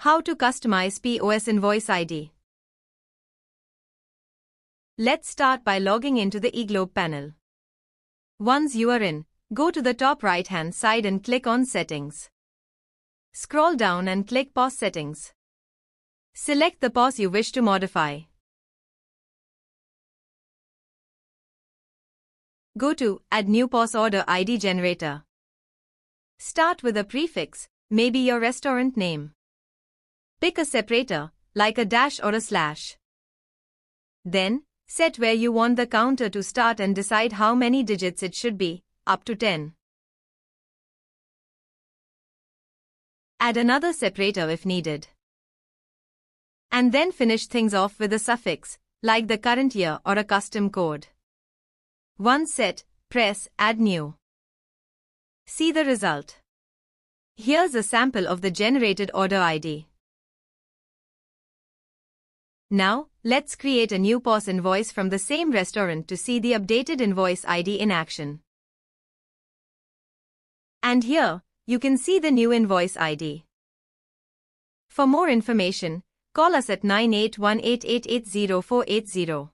How to customize POS Invoice ID. Let's start by logging into the eGlobe panel. Once you are in, go to the top right-hand side and click on Settings. Scroll down and click POS Settings. Select the POS you wish to modify. Go to Add New POS Order ID Generator. Start with a prefix, maybe your restaurant name. Pick a separator, like a dash or a slash. Then, set where you want the counter to start and decide how many digits it should be, up to 10. Add another separator if needed. And then finish things off with a suffix, like the current year or a custom code. Once set, press Add New. See the result. Here's a sample of the generated order ID. Now, let's create a new POS invoice from the same restaurant to see the updated invoice ID in action. And here, you can see the new invoice ID. For more information, call us at 9818880480.